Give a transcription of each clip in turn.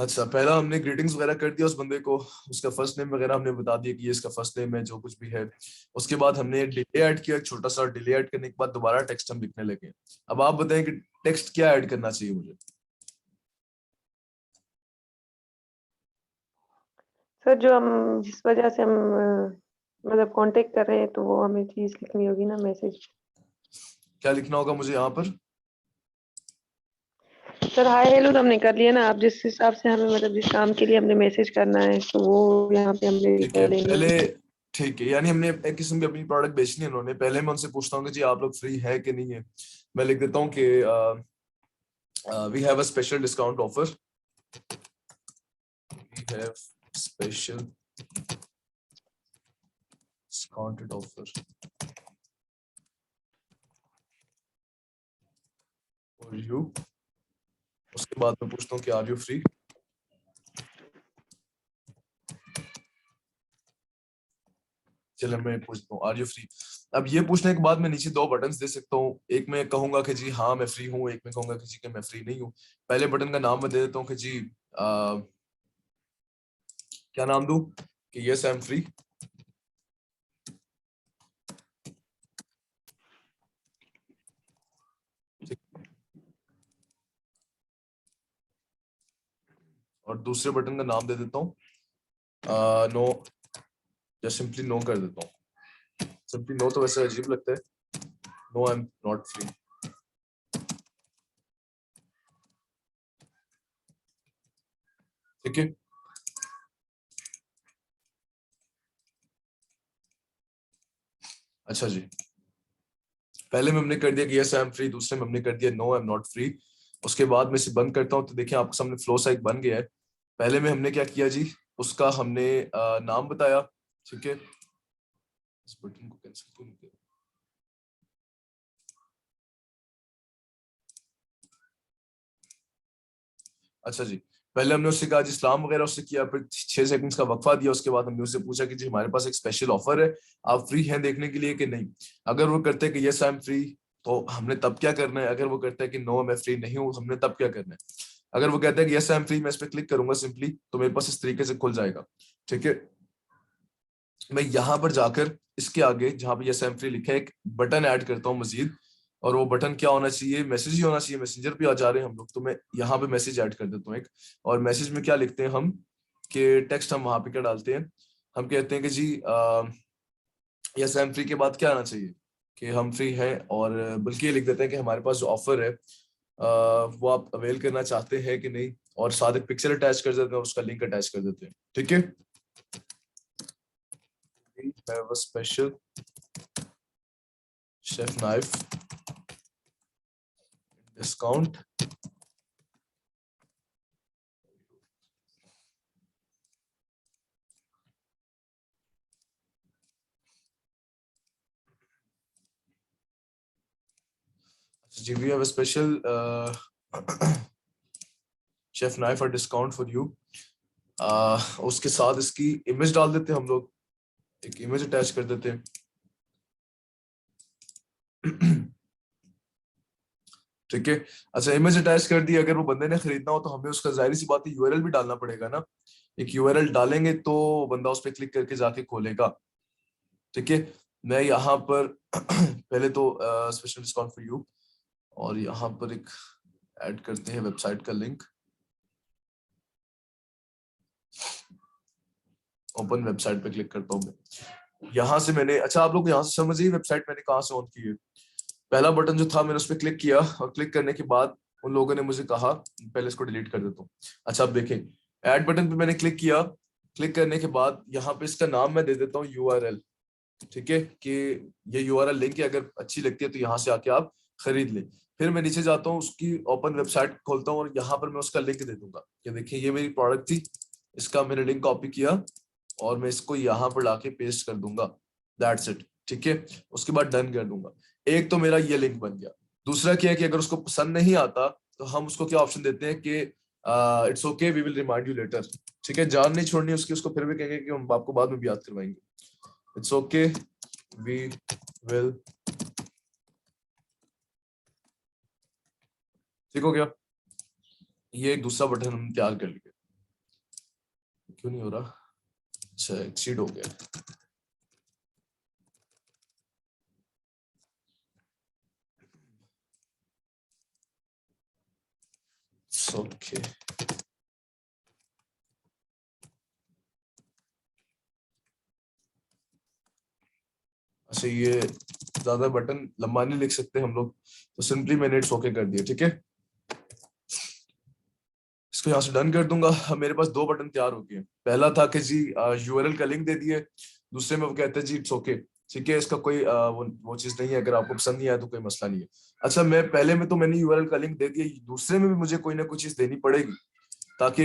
अच्छा, पहला हमने ग्रीटिंग्स वगैरह कर दिया उस बंदे को, उसका फर्स्ट नेम वगैरह हमने बता दिया कि ये इसका फर्स्ट नेम है जो कुछ भी है। उसके बाद हमने डिले ऐड किया, एक छोटा सा डिले ऐड करने के बाद दोबारा टेक्स्ट हम लिखने लगे। अब आप बताएं कि टेक्स्ट क्या ऐड करना चाहिए मुझे। सर जो हम जिस वजह से हम मतलब कांटेक्ट कर रहे हैं तो वो हमें चीज लिखनी होगी ना, मैसेज। क्या लिखना होगा मुझे यहाँ पर? सर हाय हेलो तो हमने कर लिया ना, आप जिस हिसाब से हमें मतलब जिस काम के लिए हमने मैसेज करना है तो वो यहाँ पे हमने ठीक है कर लेंगे। पहले, ठीक है, यानी हमने एक किस्म की अपनी प्रोडक्ट बेचनी है उन्होंने, पहले मैं उनसे पूछता हूँ कि जी आप लोग फ्री है कि नहीं है। मैं लिख देता हूँ कि we have a special discount offer, we have special discounted offer for you. उसके बाद मैं पूछता हूँ कि आर यू फ्री। चलो मैं पूछता हूँ आर यू फ्री। अब ये पूछने के बाद मैं नीचे दो बटन्स दे सकता हूँ, एक में कहूंगा कि जी हाँ मैं फ्री हूँ, एक में कहूंगा कि जी कि मैं फ्री नहीं हूँ। पहले बटन का नाम मैं दे देता हूँ कि जी क्या नाम दूं, कि यस आई एम फ्री। और दूसरे बटन का नाम दे देता हूँ नो, या सिंपली नो कर देता हूँ। सिंपली नो तो वैसे अजीब लगता है, no I am not free. ठीक है, अच्छा जी, पहले में हमने कर दिया कि यस आई एम फ्री, दूसरे में हमने कर दिया no I am not free. उसके बाद मैं इसे बंद करता हूँ तो देखिए आपके सामने फ्लो सा एक बन गया है। पहले में हमने क्या किया जी, उसका हमने नाम बताया। ठीक है, इस बटन को कैंसिल क्यों नहीं किया? अच्छा जी, पहले हमने उससे कहा जी सलाम वगैरह उससे किया, फिर 6 सेकंड्स का वक्फा दिया, उसके बाद हमने उससे पूछा कि जी हमारे पास एक स्पेशल ऑफर है, आप फ्री हैं देखने के लिए कि नहीं। अगर वो करते हैं कि यस आई एम फ्री तो हमने तब क्या करना है, अगर वो कहता है कि नो मैं फ्री नहीं हूँ हमने तब क्या करना है। अगर वो कहता है कि यस आई एम फ्री, मैं इस पर क्लिक करूंगा सिंपली तो मेरे पास इस तरीके से खुल जाएगा। ठीक है, मैं यहाँ पर जाकर इसके आगे जहाँ पे यस आई एम फ्री लिखा है एक बटन ऐड करता हूँ मजीद। और वो बटन क्या होना चाहिए, मैसेज ही होना चाहिए, मैसेंजर पे आ जा रहे हैं हम लोग, तो मैं यहाँ पे मैसेज ऐड कर देता हूँ एक। और मैसेज में क्या लिखते हैं हम, कि टेक्स्ट हम वहां पे क्या डालते हैं, हम कहते हैं कि जी यस आई एम फ्री के बाद क्या आना चाहिए, कि हम फ्री हैं, और बल्कि ये लिख देते हैं कि हमारे पास जो ऑफर है वो आप अवेल करना चाहते हैं कि नहीं, और साथ एक पिक्चर अटैच कर देते हैं और उसका लिंक अटैच कर देते हैं। ठीक है, we have a special chef knife discount। जी we have a special chef knife or discount for you। उसके साथ इसकी इमेज डाल देते हैं हम लोग, एक इमेज अटैच कर देते हैं। ठीक है, अच्छा इमेज अटैच कर दी, अगर वो बंदे ने खरीदना हो तो हमें उसका जाहिर सी बात है यूआरएल भी डालना पड़ेगा ना। एक यूआरएल डालेंगे तो बंदा उस पर क्लिक करके जाके खोलेगा। ठीक है, मैं यहाँ पर पहले तो स्पेशल डिस्काउंट फॉर यू, और यहाँ पर एक ऐड करते हैं वेबसाइट का लिंक। ओपन वेबसाइट पे क्लिक करता हूँ मैं, यहाँ से मैंने, अच्छा आप लोग यहाँ से समझिए वेबसाइट मैंने कहाँ से ऑन की है। पहला बटन जो था मैंने उस पर क्लिक किया, और क्लिक करने के बाद उन लोगों ने मुझे कहा, पहले इसको डिलीट कर देता हूँ। अच्छा अब देखें, ऐड बटन पे मैंने क्लिक किया, क्लिक करने के बाद यहाँ पे इसका नाम मैं दे देता हूँ यूआरएल। ठीक है, कि ये यूआरएल लिंक है, अगर अच्छी लगती है तो यहाँ से आके आप खरीद लें। फिर मैं नीचे जाता हूँ, उसकी ओपन वेबसाइट खोलता हूँ, और यहाँ पर मैं उसका लिंक दे दूंगा कि देखिए ये मेरी प्रोडक्ट थी, इसका मैंने लिंक कॉपी किया और मैं इसको यहाँ पर लाके पेस्ट कर दूंगा। That's it. ठीक है, उसके बाद डन कर दूंगा। एक तो मेरा ये लिंक बन गया। दूसरा क्या है कि अगर उसको पसंद नहीं आता तो हम उसको क्या ऑप्शन देते हैं कि it's okay we will remind you later. ठीक है, जान नहीं छोड़नी उसकी, उसको फिर भी कहेंगे कि हम आपको बाद में भी याद करवाएंगे। It's okay we will. ठीक हो गया, ये एक दूसरा बटन हम तैयार कर लिए। क्यों नहीं हो रहा? अच्छा एक्सीड हो गया। ओके अच्छा, ये ज्यादा बटन लंबा नहीं लिख सकते हम लोग, तो सिंपली मैंने इट्स ओके कर दिया। ठीक है, इसको यहाँ से डन कर दूंगा। अब मेरे पास दो बटन तैयार हो गए। पहला था कि जी यूआरएल का लिंक दे दिए, दूसरे में वो कहते हैं जी इट्स ओके। ठीक है, इसका कोई वो चीज नहीं है, अगर आपको पसंद नहीं आया तो कोई मसला नहीं है। अच्छा, मैं पहले में तो मैंने यूआरएल का लिंक दे दिया, दूसरे में भी मुझे कोई ना कोई चीज देनी पड़ेगी ताकि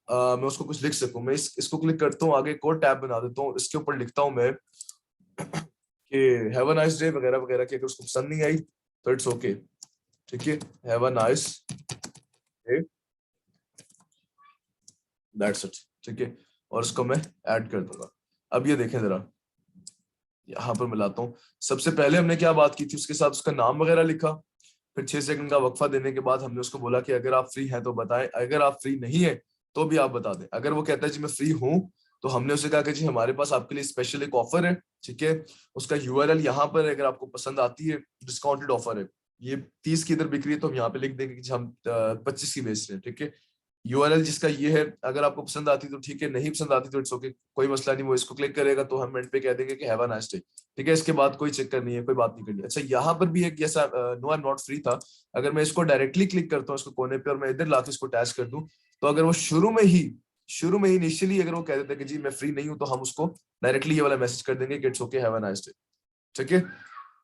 मैं उसको कुछ लिख सकूं। मैं इसको क्लिक करता हूँ, आगे एक और टैब बना देता हूँ, इसके ऊपर लिखता हूँ मैं कि हैव अ नाइस डे वगैरह वगैरह की। अगर उसको पसंद नहीं आई तो इट्स ओके। ठीक है, have a nice day, that's it. ठीक है, और उसको मैं ऐड कर दूंगा। अब ये देखें जरा, यहाँ पर मिलाता हूँ। सबसे पहले हमने क्या बात की थी, उसके साथ उसका नाम वगैरह लिखा, फिर 6 सेकंड का वक्फा देने के बाद हमने उसको बोला कि अगर आप फ्री हैं तो बताएं, अगर आप फ्री नहीं है तो भी आप बता दें। अगर वो कहता है जी मैं फ्री हूं, तो हमने उसे कहा कि जी हमारे पास आपके लिए स्पेशल एक ऑफर है। ठीक है, उसका यूआरएल यहाँ पर अगर आपको पसंद आती है, डिस्काउंटेड ऑफर है, ये 30 की इधर बिक रही है तो हम यहाँ पे लिख देंगे कि हम 25 की बेच रहे हैं। ठीक है, यूआरएल जिसका ये है, अगर आपको पसंद आती तो ठीक है, नहीं पसंद आती तो इट्स ओके, कोई मसला नहीं। वो इसको क्लिक करेगा तो हम एंड पे कह देंगे कि हैव अ नाइस डे। ठीक है, इसके बाद कोई चक्कर नहीं है, कोई बात नहीं करनी। अच्छा, यहाँ पर भी एक ऐसा no I am not free था। अगर मैं इसको डायरेक्टली क्लिक करता हूँ इसको कोने पे, और मैं इधर लाके इसको अटैच कर दूं, तो अगर वो शुरू में ही इनिशियली अगर वो कह देते हैं कि जी मैं फ्री नहीं हूं, तो हम उसको डायरेक्टली ये वाला मैसेज कर देंगे कि it's okay, have a nice day. ठीक है,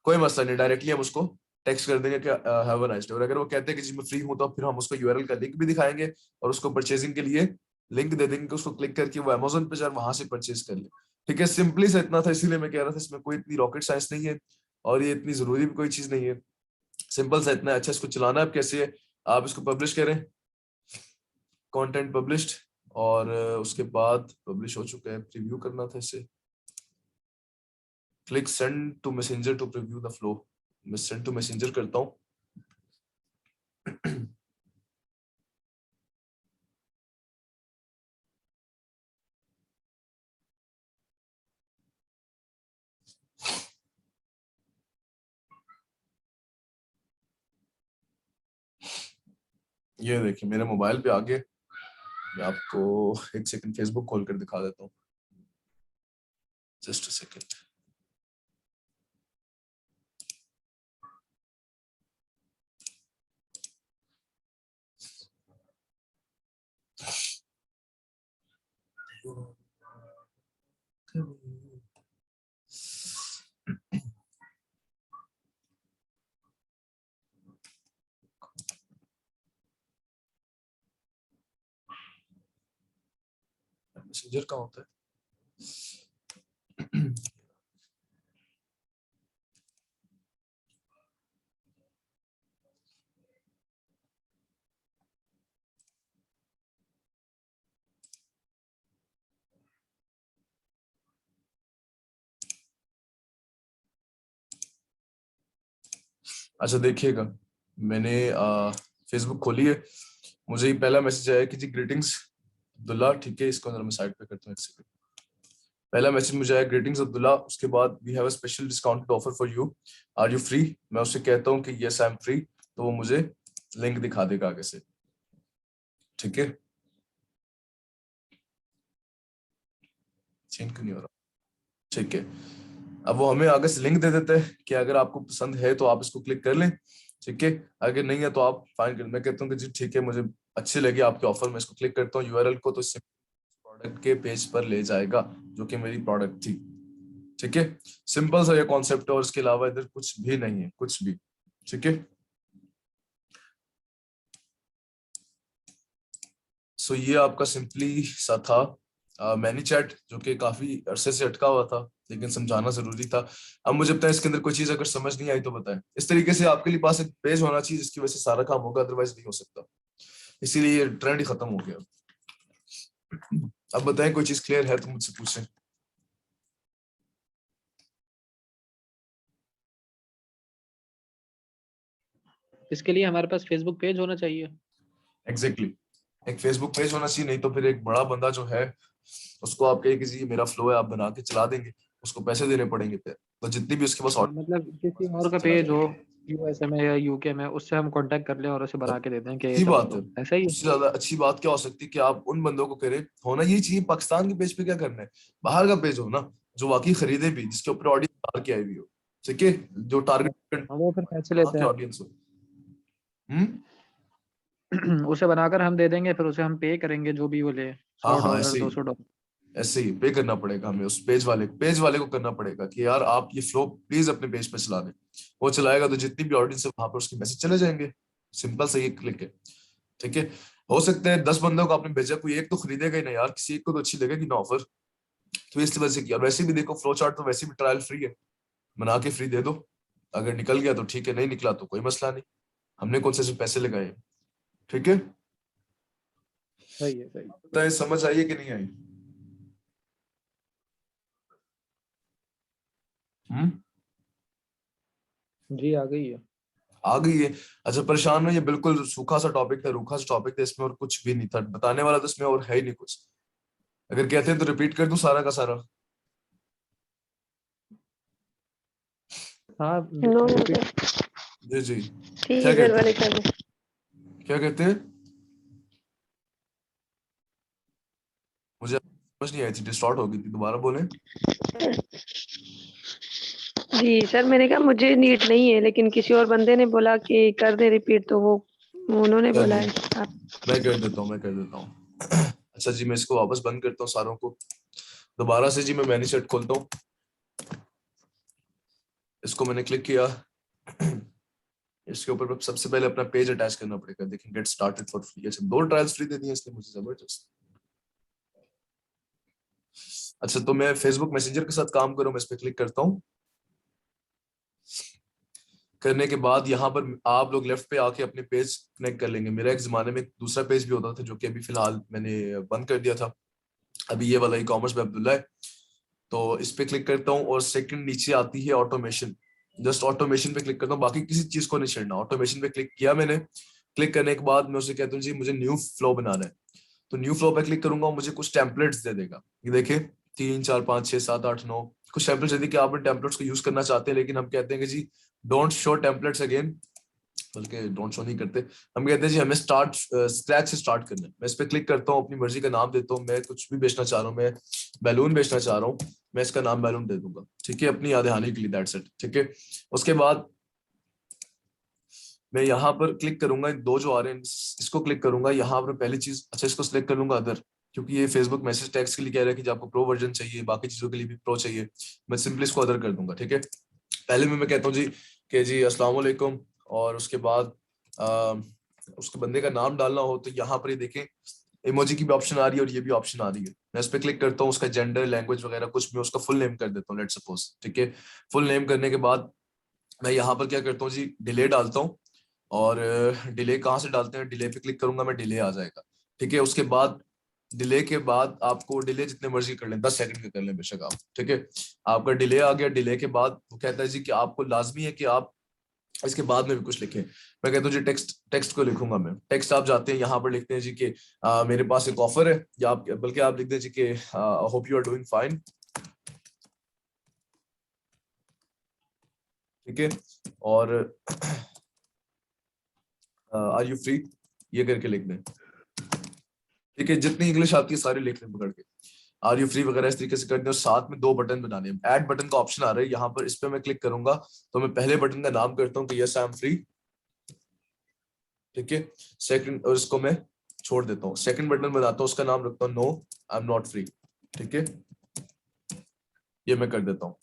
कोई मसला नहीं, डायरेक्टली हम उसको टेक्स्ट कर देंगे कि हैव अ नाइस डे। और अगर वो कहते हैं कि जी मैं फ्री हूं, तो फिर हम उसको यूआरएल का लिंक भी दिखाएंगे और उसको परचेजिंग के लिए लिंक दे देंगे कि उसको क्लिक करके वो अमेजोन पे जाए, वहां से परचेज कर ले। ठीक है, सिंपली सा इतना था, इसीलिए मैं कह रहा था इसमें कोई इतनी रॉकेट साइंस नहीं है और ये इतनी जरूरी भी कोई चीज नहीं है। सिंपल सा इतना है। अच्छा, इसको चलाना अब कैसे है? आप इसको पब्लिश करें, कंटेंट पब्लिश्ड, और उसके बाद पब्लिश हो चुका है, प्रीव्यू करना था इसे। Click send to messenger to preview the flow. मैं सेंड टू मैसेंजर करता हूँ। ये देखिए मेरे मोबाइल पे आगे, मैं आपको एक सेकंड फेसबुक खोल कर दिखा देता हूँ, जस्ट अ सेकंड। मैसेंजर कहाँ होता है? अच्छा देखिएगा, मैंने फेसबुक खोली है, मुझे ये पहला मैसेज आया कि जी ग्रीटिंग्स अब्दुल्ला। ठीक है, इसको अंदर मैं साइड पे करता हूँ एक सेकंड। पहला मैसेज मुझे आया ग्रीटिंग्स अब्दुल्ला, उसके बाद we have a special discounted offer for you, are you free? मैं उससे कहता हूँ कि यस आई एम फ्री, तो वो मुझे लिंक दिखा देगा आगे से। ठीक है, चेंज क्यों नहीं हो रहा? ठीक है, अब वो हमें आगे से लिंक दे देते हैं कि अगर आपको पसंद है तो आप इसको क्लिक कर लें। ठीक है, अगर नहीं है तो आप फाइन कर। मैं कहता हूँ कि जी ठीक है, मुझे अच्छी लगी आपके ऑफर में, इसको क्लिक करता हूँ यूआरएल को, तो इससे प्रोडक्ट के पेज पर ले जाएगा जो कि मेरी प्रोडक्ट थी। ठीक है, सिंपल सा ये कॉन्सेप्ट है, और इसके अलावा इधर कुछ भी नहीं है, कुछ भी। ठीक है, सो ये आपका सिंपली सा था मैनी चैट, जो कि काफी अरसे से अटका हुआ था, लेकिन समझाना जरूरी था। अब मुझे पता है इसके अंदर कोई चीज अगर समझ नहीं आई तो बताएं। इस तरीके से आपके लिए पास एक पेज होना चाहिए जिसकी वजह से सारा काम होगा, अदरवाइज नहीं हो सकता। इसीलिए ये ट्रेंड ही खत्म हो गया। अब बताएं, कोई चीज क्लियर है तो मुझसे पूछें। इसके लिए हमारे पास फेसबुक पेज होना चाहिए। एग्जैक्टली, एक फेसबुक पेज होना चाहिए, नहीं तो फिर एक बड़ा बंदा जो है उसको आप कहें कि जी मेरा फ्लो है, आप बना के चला देंगे, उसको पैसे देने पड़ेंगे फिर। तो जितनी भी उसके पास हाँ, मतलब किसी और का चला पेज हो जाएगा। यूएसए में या यूके में, उससे हम कांटेक्ट कर लें और उसे बना के दे दें कि ये अच्छी चला बात है। दो, ऐसा ही है। उससे ज्यादा अच्छी बात क्या हो सकती है कि आप उन बंदों को करें, होना यही चाहिए। पाकिस्तान के पेज पे क्या करना है, बाहर का पेज हो ना, जो वाकई खरीदे भी, जिसके ऊपर ऑडियंस बाहर की आई हुई हो, ठीक है, जो टारगेट हाँ, वो फिर पैसे वहाँ लेते की हैं। ऑडियंस हो। हम्म। उसे बनाकर हम दे देंगे, फिर उसे हम पे करेंगे जो भी वो ले, हाँ हाँ, $100 ऐसे ही, $200। ऐसे ही पे करना पड़ेगा हमें उस पेज वाले को करना पड़ेगा कि यार आप ये फ्लो प्लीज अपने पेज पे चला दें। वो चलाएगा तो जितनी भी ऑडियंस है वहां पर उसके मैसेज चले जाएंगे। सिंपल सा ये क्लिक है, ठीक है। हो सकता है 10 बंदों को आपने भेजा, कोई एक तो खरीदेगा ही ना यार, किसी एक को तो अच्छी लगेगी ना ऑफर, तो इस वजह से किया। वैसे भी देखो फ्लो चार्ट तो वैसे भी ट्रायल फ्री है, बना के फ्री दे दो, अगर निकल गया तो ठीक है, नहीं निकला तो कोई मसला नहीं, हमने कौन से इसमें पैसे लगाए हैं, ठीक है। सही है, सही। पता है समझ आई है कि नहीं आई? हम्म। जी, आ गई है। आ गई है। अच्छा परेशान हो, ये बिल्कुल सूखा सा टॉपिक था, रूखा सा टॉपिक था, इसमें और कुछ भी नहीं था बताने वाला, तो इसमें और है ही नहीं कुछ। अगर कहते हैं तो रिपीट कर दूं सारा का सारा। हाँ, नो नो रिपीट। सर, जी जी। ठीक क्या है सर, कहते वाले हैं, कर दो। क्या कहते हैं? मुझे समझ नहीं आई थी, डिस्टॉर्ट हो गई थी, दोबारा बोलें। जी सर, मैंने कहा मुझे नीड नहीं है, लेकिन किसी और बंदे ने बोला कि कर दे रिपीट, तो वो उन्होंने बोला चलिए है आप। मैं कर देता हूँ, मैं कर देता हूँ। अच्छा जी, मैं इसको वापस बंद करता हूँ सारों को, दोबारा से जी मैं मैन्यूसेट खोलता हूँ, इसको मैंने क्लिक किया। इसके ऊपर सबसे पहले अपना पेज अटैच करना पड़ेगा, देखिए गेट स्टार्टेड फॉर फ्री। अच्छा 2 ट्रायल्स फ्री दे दिए इसने मुझे, जबरदस्त। अच्छा तो मैं फेसबुक मैसेंजर के साथ काम करूँ, मैं इस पे क्लिक करता हूँ। करने के बाद यहाँ पर आप लोग लेफ्ट पे आके अपने पेज कनेक्ट कर लेंगे। मेरा एक जमाने में दूसरा पेज भी होता था जो कि अभी फिलहाल मैंने बंद कर दिया था। अभी ये वाला ई कॉमर्स में अब्दुल्ला है, तो इस पे क्लिक करता हूँ और सेकंड नीचे आती है ऑटोमेशन, जस्ट ऑटोमेशन पे क्लिक करता हूँ, बाकी किसी चीज को नहीं छेड़ना। ऑटोमेशन पे क्लिक किया मैंने, क्लिक करने के बाद मैं उसे कहता हूँ जी मुझे न्यू फ्लो बनाना है, तो न्यू फ्लो पे क्लिक करूंगा, मुझे कुछ टेम्पलेट्स दे देगा। ये देखिए 3 4 5 6 7 8 9 कुछ टेम्पलेट्स दे दी कि आप इन टेम्पलेट्स को यूज करना चाहते हैं, लेकिन हम कहते हैं कि जी डोंट शो टेम्पलेट्स अगेन, बल्कि डोंट शो नहीं करते, हम कहते हैं जी हमें स्टार्ट स्क्रैच से स्टार्ट करना है। मैं इस पे क्लिक करता हूँ, अपनी मर्जी का नाम देता हूँ, मैं कुछ भी बेचना चाह रहा हूँ, मैं बैलून बेचना चाह रहा हूँ, मैं इसका नाम बैलून दे दूंगा, ठीक है, अपनी याद दहानी के लिए, दैट्स इट, ठीक है। उसके बाद मैं यहाँ पर क्लिक करूंगा, दो जो आ रहे हैं इसको क्लिक करूंगा, यहाँ पर पहली चीज, अच्छा इसको सिलेक्ट कर लूंगा अदर, क्योंकि ये फेसबुक मैसेज टैग्स के लिए कह रहा है कि आपको प्रो वर्जन चाहिए, बाकी चीजों के लिए भी प्रो चाहिए, मैं सिंपली इसको अदर कर दूंगा, ठीक है। पहले में मैं कहता हूँ जी कि जी अस्सलाम वालेकुम, और उसके बाद उसके बंदे का नाम डालना हो तो यहाँ पर ये देखें इमोजी की भी ऑप्शन आ रही है और ये भी ऑप्शन आ रही है। मैं इस पर क्लिक करता हूँ, उसका जेंडर लैंग्वेज वगैरह कुछ भी, उसका फुल नेम कर देता हूँ लेट सपोज, ठीक है। फुल नेम करने के बाद मैं यहाँ पर क्या करता हूँ जी, डिले डालता हूँ, और डिले कहाँ से डालते हैं, डिले पे क्लिक करूंगा मैं, डिले आ जाएगा, ठीक है। उसके बाद डिले के बाद आपको डिले जितने मर्जी कर लें, 10 सेकंड का कर लें बेशक आप, ठीक है। आपका डिले आ गया, डिले के बाद वो कहता है जी कि आपको लाजमी है कि आप इसके बाद में भी कुछ लिखें। मैं कहता हूँ जी टेक्स्ट टेक्स्ट को लिखूंगा मैं, टेक्स्ट आप जाते हैं यहाँ पर लिखते हैं जी कि मेरे पास एक ऑफर है, या आप बल्कि आप लिख दें जी कि hope you are doing fine, ठीक है। और आर यू फ्री, ये करके लिख दें, ठीक है। जितनी इंग्लिश आती है सारी लिख लें पकड़ के, आर यू फ्री वगैरह इस तरीके से कर दें। और साथ में 2 बटन बनाने हैं, ऐड बटन का ऑप्शन आ रहा है यहाँ पर, इस पे मैं क्लिक करूंगा तो मैं पहले बटन का नाम करता हूँ कि यस आई एम फ्री, ठीक है। सेकंड, और इसको मैं छोड़ देता हूँ, सेकंड बटन बनाता हूँ, उसका नाम रखता हूँ no I am not free, ठीक है। ये मैं कर देता हूँ।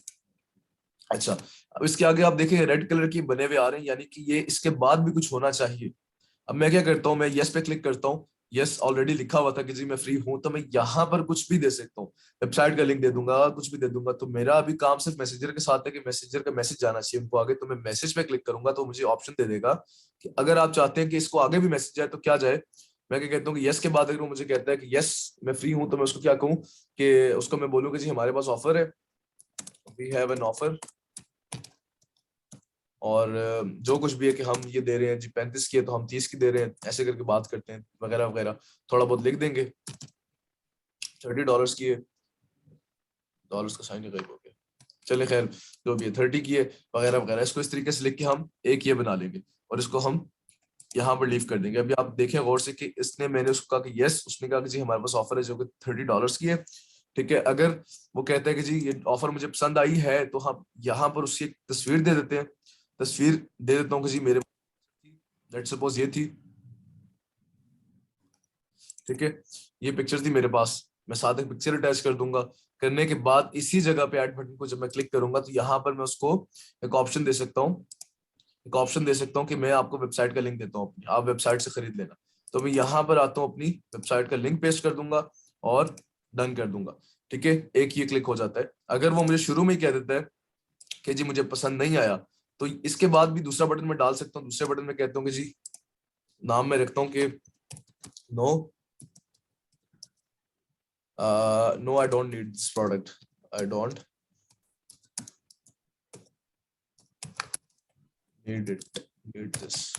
अच्छा अब इसके आगे आप देखें रेड कलर की बने हुए आ रहे हैं, यानी कि ये इसके बाद भी कुछ होना चाहिए। अब मैं क्या करता हूँ, मैं यस पे क्लिक करता हूँ, यस ऑलरेडी लिखा हुआ था कि जी मैं फ्री हूं, तो मैं यहाँ पर कुछ भी दे सकता हूँ, वेबसाइट का लिंक दे दूंगा, कुछ भी दे दूंगा। तो मेरा अभी काम सिर्फ मैसेंजर के साथ है कि मैसेंजर का मैसेज जाना चाहिए उनको आगे, तो मैं मैसेज पे क्लिक करूंगा तो मुझे ऑप्शन दे देगा कि अगर आप चाहते हैं कि इसको आगे भी मैसेज जाए तो क्या जाए। मैं क्या कहता हूँ कि यस के बाद अगर वो मुझे कहता है कि यस मैं फ्री हूं, तो मैं उसको क्या कहूँ कि उसको मैं बोलूँ कि जी हमारे पास ऑफर है, वी हैव एन ऑफर, और जो कुछ भी है कि हम ये दे रहे हैं जी 35 की है तो हम 30 की दे रहे हैं, ऐसे करके बात करते हैं वगैरह वगैरह, थोड़ा बहुत लिख देंगे, $30 की है, डॉलर्स का साइन गायब हो गया, चले खैर जो भी है 30 की है वगैरह वगैरह। इसको इस तरीके से लिख के हम एक ये बना लेंगे और इसको हम यहाँ पर लीव कर देंगे। अभी आप देखें गौर से कि इसने, मैंने उसको कहा कि यस, उसने कहा कि जी हमारे पास ऑफर है जो कि $30 की है, ठीक है। अगर वो कहता है कि जी ये ऑफर मुझे पसंद आई है तो हम यहाँ पर उसकी एक तस्वीर दे देते हैं, तस्वीर दे देता हूँ कि जी मेरे लेट्स सपोज ये थी, ठीक है, ये पिक्चर थी मेरे पास, मैं साथ एक पिक्चर अटैच कर दूंगा। करने के बाद इसी जगह पे ऐड बटन को जब मैं क्लिक करूंगा तो यहाँ पर मैं उसको एक ऑप्शन दे सकता हूँ, एक ऑप्शन दे सकता हूँ कि मैं आपको वेबसाइट का लिंक देता हूँ अपनी, आप वेबसाइट से खरीद लेना। तो मैं यहाँ पर आता हूँ, अपनी वेबसाइट का लिंक पेस्ट कर दूंगा और डन कर दूंगा, ठीक है। एक ये क्लिक हो जाता है। अगर वो मुझे शुरू में ही कह देता है कि जी मुझे पसंद नहीं आया, तो इसके बाद भी दूसरा बटन में डाल सकता हूँ। दूसरे बटन में कहता हूँ कि जी नाम में रखता हूँ कि no, I don't need this product, I don't need it, need this,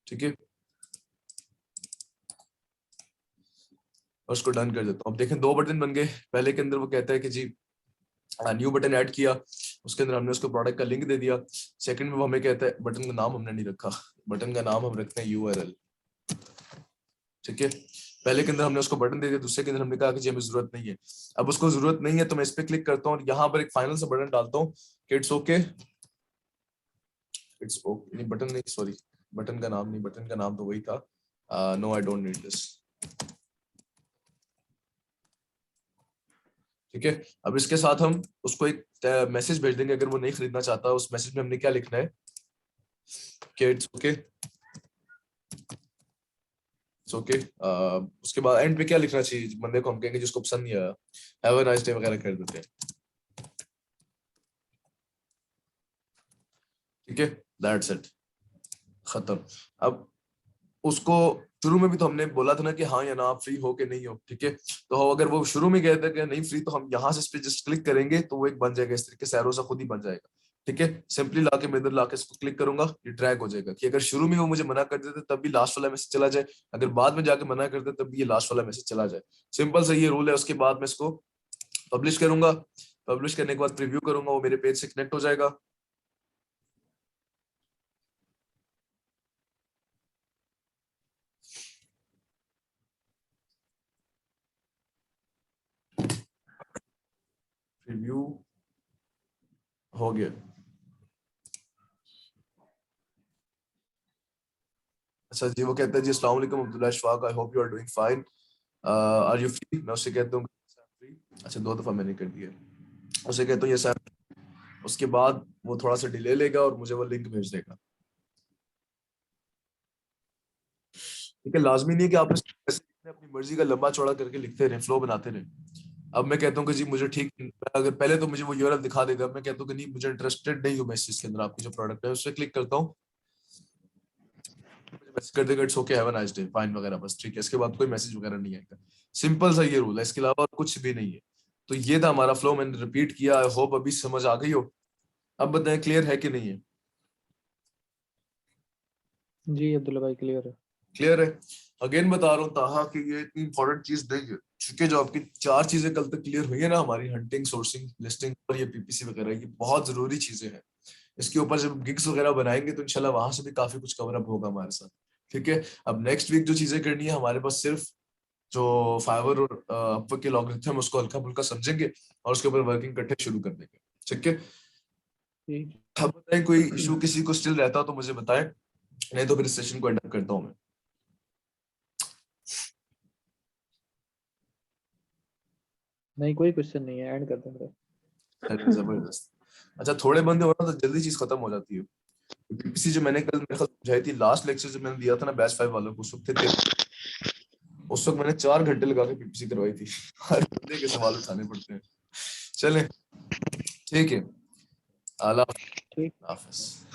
ठीक है, और उसको डन कर देता हूँ। अब देखें 2 बटन बन गए। पहले के अंदर वो कहता है कि जी न्यू बटन ऐड किया, उसके अंदर हमने उसको प्रोडक्ट का लिंक दे दिया। सेकंड में वो हमें कहता है, बटन का नाम हमने नहीं रखा, बटन का नाम हम रखते हैं URL, ठीक है। पहले के अंदर हमने उसको बटन दे दिया, दूसरे के अंदर हमने कहा कि जी हमें जरूरत नहीं है। अब उसको जरूरत नहीं है तो मैं इस पे क्लिक करता हूँ और यहाँ पर एक फाइनल सा बटन डालता हूँ कि इट्स ओके, इट्स ओके, नहीं बटन नहीं, सॉरी बटन का नाम नहीं, बटन का नाम तो वही था, no I don't need this, ठीक है। अब इसके साथ हम उसको एक मैसेज भेज देंगे अगर वो नहीं खरीदना चाहता। उस मैसेज में हमने क्या लिखना है कि इट्स ओके, इट्स ओके। उसके बाद एंड पे क्या लिखना चाहिए बंदे को, हम कहेंगे जिसको पसंद नहीं आया हैव अ नाइस डे वगैरह कर देते हैं, ठीक है। दैट्स इट, खत्म। अब उसको शुरू में भी तो हमने बोला था ना कि हाँ या ना आप फ्री हो के नहीं हो, ठीक है। तो अगर वो शुरू में कहता है कि नहीं फ्री, तो हम यहाँ से इस पे जस्ट क्लिक करेंगे तो वो एक बन जाएगा इस तरीके से, एरो सा खुद ही बन जाएगा, ठीक है। सिंपली लाके मैं इधर लाके इसको क्लिक करूंगा, ये ड्रैग हो जाएगा। कि अगर शुरू में वो मुझे मना कर देते तब भी लास्ट वाला मैसेज चला जाए, अगर बाद में जाके मना कर दे तब भी ये लास्ट वाला मैसेज चला जाए। सिंपल सा ये रूल है। उसके बाद मैं इसको पब्लिश करूंगा, पब्लिश करने के बाद प्रीव्यू करूंगा, वो मेरे पेज से कनेक्ट हो जाएगा। प्रीव्यू हो गया। अच्छा जी, वो कहता है जी अस्सलाम वालेकुम Abdullah Ashfaq, I hope you are doing fine, are you free. मैं उससे कहता हूँ फ्री। अच्छा 2 दफा मैंने कर दिया, उसे कहता हूँ ये सर। उसके बाद वो थोड़ा सा डिले लेगा और मुझे वो लिंक भेज देगा, ठीक है। लाजमी नहीं है कि आप अपनी मर्जी का लंबा चौड़ा करके लिखते रहे, फ्लो बनाते रहे। अब मैं कहता हूँ कि जी मुझे ठीक, अगर पहले तो मुझे वो यूआरएल दिखा देगा, अब मैं कहता हूँ कि नहीं मुझे इंटरेस्टेड नहीं हूँ मैं इस चीज के अंदर, आपकी जो प्रोडक्ट है उस पर क्लिक करता हूँ, मैसेज कर देगा it's okay have a nice day fine वगैरह, बस ठीक है। इसके बाद कोई मैसेज वगैरह नहीं आएगा। सिंपल सा ये रूल है, इसके अलावा कुछ भी नहीं है। तो ये था हमारा फ्लो, मैंने रिपीट किया, आई होप अभी समझ आ गई हो। अब बताएं क्लियर है कि नहीं है? जी अब्दुल्ला भाई क्लियर है। क्लियर है। अगेन बता रहा हूँ ताहा कि ये इतनी इंपॉर्टेंट चीज नहीं है, क्योंकि जो आपकी 4 चीजें कल तक क्लियर हुई है ना, हमारी हंटिंग, सोर्सिंग, लिस्टिंग और ये पीपीसी वगैरह, ये बहुत जरूरी चीजें हैं। इसके ऊपर जब गिग्स वगैरह बनाएंगे तो इंशाल्लाह वहां से भी काफी कुछ कवर अप होगा हमारे साथ, ठीक है। अब नेक्स्ट वीक जो चीजें करनी है हमारे पास, सिर्फ जो फाइवर और अपवर्क के लॉगरिथम उसको हल्का फुल्का समझेंगे और उसके ऊपर वर्किंग इकट्ठे शुरू कर देंगे, ठीक है। अब बताएं कोई इशू किसी को स्टिल रहता हो तो मुझे बताएं, नहीं तो फिर सेशन को एंड अप करता हूं मैं। नहीं कोई क्वेश्चन नहीं है, एंड कर देंगे। जबरदस्त। अच्छा थोड़े बंदे हो ना तो जल्दी चीज खत्म हो जाती है। पीपीसी जो मैंने कल मेरे ख्याल समझाई थी, लास्ट लेक्चर जो मैंने दिया था ना बैच 5 वालों को, उस वक्त मैंने 4 घंटे लगा के पीपीसी करवाई थी। हर बंदे के सवाल उठाने पड़ते हैं। चलें ठीक है, आला हाफिज।